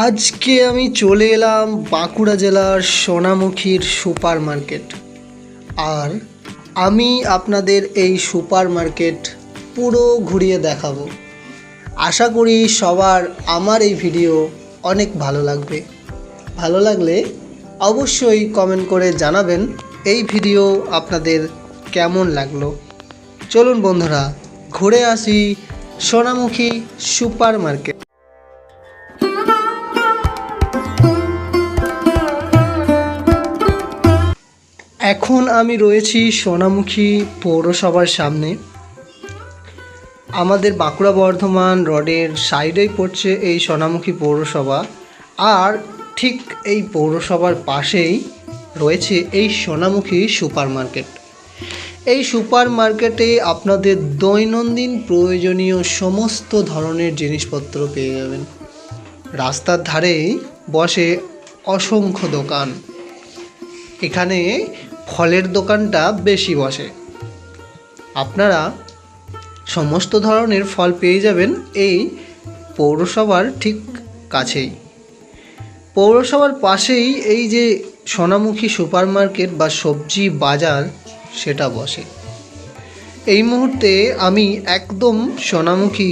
আজকে আমি চলে এলাম বাঁকুড়া জেলার সোনামুখীর সুপার মার্কেট। আর আমি আপনাদের এই সুপার মার্কেট পুরো ঘুরিয়ে দেখাবো। আশা করি সবার আমার এই ভিডিও অনেক ভালো লাগবে। ভালো লাগলে অবশ্যই কমেন্ট করে জানাবেন এই ভিডিও আপনাদের কেমন লাগলো। চলুন বন্ধুরা, ঘুরে আসি সোনামুখী সুপার মার্কেট। এখন আমি রয়েছি সোনামুখী পৌরসভার সামনে। আমাদের বাঁকুড়া বর্ধমান রোডের সাইডেই পড়ছে এই সোনামুখী পৌরসভা। আর ঠিক এই পৌরসভার পাশেই রয়েছে এই সোনামুখী সুপার মার্কেট। এই সুপার মার্কেটে আপনাদের দৈনন্দিন প্রয়োজনীয় সমস্ত ধরনের জিনিসপত্র পেয়ে যাবেন। রাস্তার ধারেই বসে অসংখ্য দোকান। এখানে ফলের দোকানটা বেশি বসে। আপনারা সমস্ত ধরনের ফল পেয়ে যাবেন এই পৌরসভার ঠিক কাছেই। পৌরসভার পাশেই এই যে সোনামুখী সুপার মার্কেট বা সবজি বাজার সেটা বসে। এই মুহূর্তে আমি একদম সোনামুখী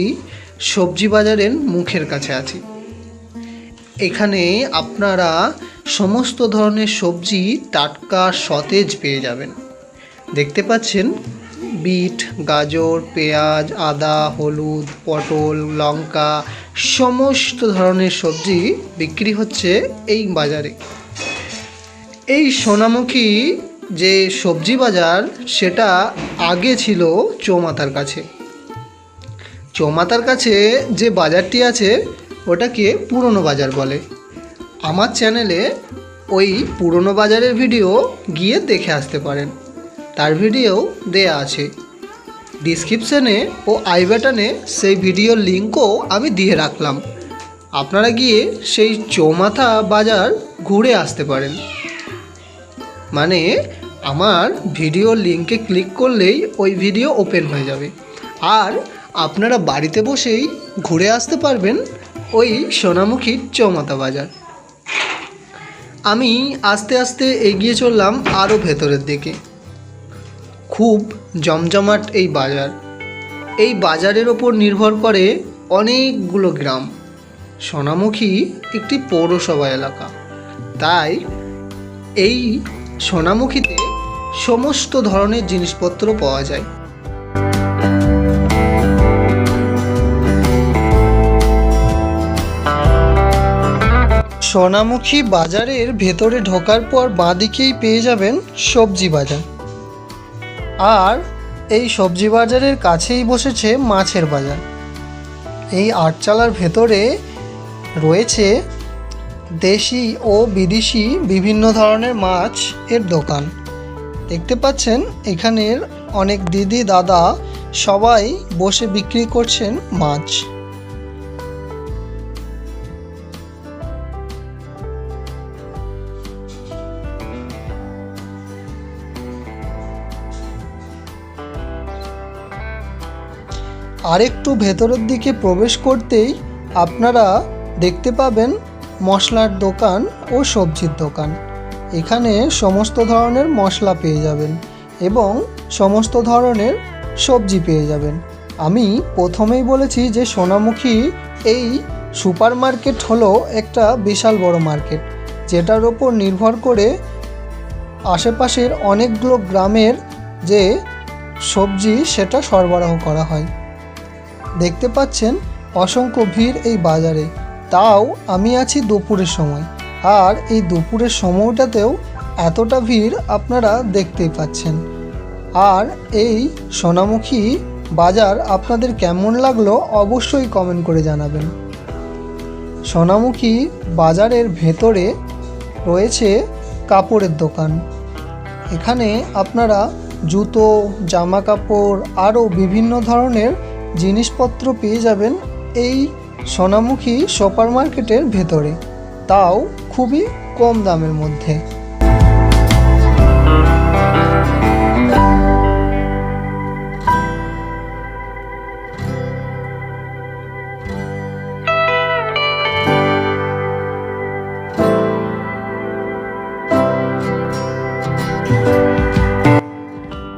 সবজি বাজারের মুখের কাছে আছি। এখানে আপনারা সমস্ত ধরনের সবজি টাটকা সতেজ পেয়ে যাবেন। দেখতে পাচ্ছেন বিট, গাজর, পেঁয়াজ, আদা, হলুদ, পটল, লঙ্কা সমস্ত ধরনের সবজি বিক্রি হচ্ছে এই বাজারে। এই সোনামুখী যে সবজি বাজার সেটা আগে ছিল চৌমাথার কাছে। চৌমাথার কাছে যে বাজারটি আছে ওটাকে পুরনো বাজার বলে। আমার চ্যানেলে ওই পুরনো বাজারের ভিডিও গিয়ে দেখে আসতে পারেন, তার ভিডিও দেয়া আছে ডিসক্রিপশানে ও আই বাটনে। সেই ভিডিওর লিঙ্কও আমি দিয়ে রাখলাম। আপনারা গিয়ে সেই চৌমাথা বাজার ঘুরে আসতে পারেন। মানে আমার ভিডিওর লিঙ্কে ক্লিক করলেই ওই ভিডিও ওপেন হয়ে যাবে, আর আপনারা বাড়িতে বসেই ঘুরে আসতে পারবেন ওই সোনামুখীর চৌমাথা বাজার। আমি আস্তে আস্তে এগিয়ে চললাম আরও ভেতরের দিকে। খুব জমজমাট এই বাজার। এই বাজারের ওপর নির্ভর করে অনেকগুলো গ্রাম। সোনামুখী একটি পৌরসভা এলাকা, তাই এই সোনামুখীতে সমস্ত ধরনের জিনিসপত্র পাওয়া যায়। সোনামুখী বাজারের ভেতরে ঢোকার পর বাঁদিকেই পেয়ে যাবেন সবজি বাজার। আর এই সবজি বাজারের কাছেই বসেছে মাছের বাজার। এই আটচালার ভেতরে রয়েছে দেশি ও বিদেশি বিভিন্ন ধরনের মাছ এর দোকান। দেখতে পাচ্ছেন এখানের অনেক দিদি দাদা সবাই বসে বিক্রি করছেন মাছ। আরেকটু ভেতরের দিকে প্রবেশ করতেই আপনারা দেখতে পাবেন মশলার দোকান ও সবজির দোকান। এখানে সমস্ত ধরনের মশলা পেয়ে যাবেন এবং সমস্ত ধরনের সবজি পেয়ে যাবেন। আমি প্রথমেই বলেছি যে সোনামুখী এই সুপার মার্কেট হলো একটা বিশাল বড় মার্কেট, যেটার ওপর নির্ভর করে আশেপাশের অনেকগুলো গ্রামের যে সবজি সেটা সরবরাহ করা হয়। দেখতে পাচ্ছেন অসংখ্য ভিড় এই বাজারে। তাও আমি আছি দুপুরের সময়, আর এই দুপুরের সময়টাতেও এতটা ভিড় আপনারা দেখতেই পাচ্ছেন। আর এই সোনামুখী বাজার আপনাদের কেমন লাগলো অবশ্যই কমেন্ট করে জানাবেন। সোনামুখী বাজারের ভেতরে রয়েছে কাপড়ের দোকান। এখানে আপনারা জুতো, জামা কাপড় আরও বিভিন্ন ধরনের জিনিসপত্র পেয়ে যাবেন এই সোনামুখী সুপার মার্কেটের ভেতরে, তাও খুবই কম দামের মধ্যে।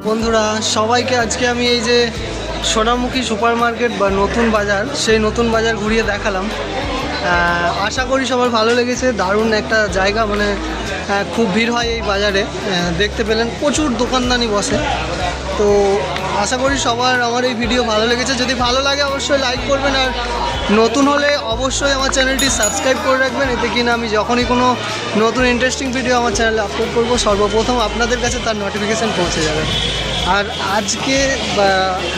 বন্ধুরা সবাইকে আজকে আমি এই যে সোনামুখী সুপার মার্কেট বা নতুন বাজার, সেই নতুন বাজার ঘুরিয়ে দেখালাম। আশা করি সবার ভালো লেগেছে। দারুণ একটা জায়গা, মানে খুব ভিড় হয় এই বাজারে। দেখতে পেলেন প্রচুর দোকানদানি বসে। তো আশা করি সবার আমার এই ভিডিও ভালো লেগেছে। যদি ভালো লাগে অবশ্যই লাইক করবেন, আর নতুন হলে অবশ্যই আমার চ্যানেলটি সাবস্ক্রাইব করে রাখবেন। এতে কিনা আমি যখনই কোনো নতুন ইন্টারেস্টিং ভিডিও আমার চ্যানেলে আপলোড করব, সর্বপ্রথম আপনাদের কাছে তার নোটিফিকেশান পৌঁছে যাবে। আর আজকে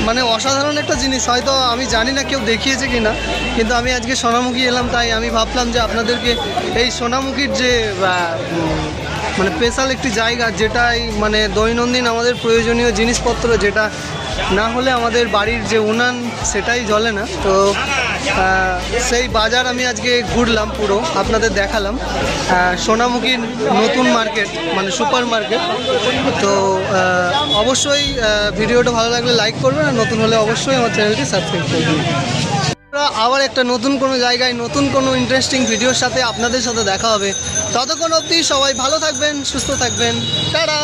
মানে অসাধারণ একটা জিনিস, হয়তো আমি জানি না কেউ দেখিয়েছে কি না, কিন্তু আমি আজকে সোনামুখী এলাম, তাই আমি ভাবলাম যে আপনাদেরকে এই সোনামুখীর যে মানে স্পেশাল একটি জায়গা, যেটাই মানে দৈনন্দিন আমাদের প্রয়োজনীয় জিনিসপত্র, যেটা না হলে আমাদের বাড়ির যে উনান সেটাই জ্বলে না। তো সেই বাজার আমি আজকে ঘুরলাম, পুরো আপনাদের দেখালাম। সোনামুখীর নতুন মার্কেট মানে সুপার মার্কেট। তো অবশ্যই ভিডিওটা ভালো লাগলে লাইক করবেন, আর নতুন হলে অবশ্যই আমার চ্যানেলটি সাবস্ক্রাইব করবেন। আবার একটা নতুন কোনো জায়গায় নতুন কোনো ইন্টারেস্টিং ভিডিওর সাথে আপনাদের সাথে দেখা হবে। ততক্ষণ অবধি সবাই ভালো থাকবেন, সুস্থ থাকবেন। টাটা।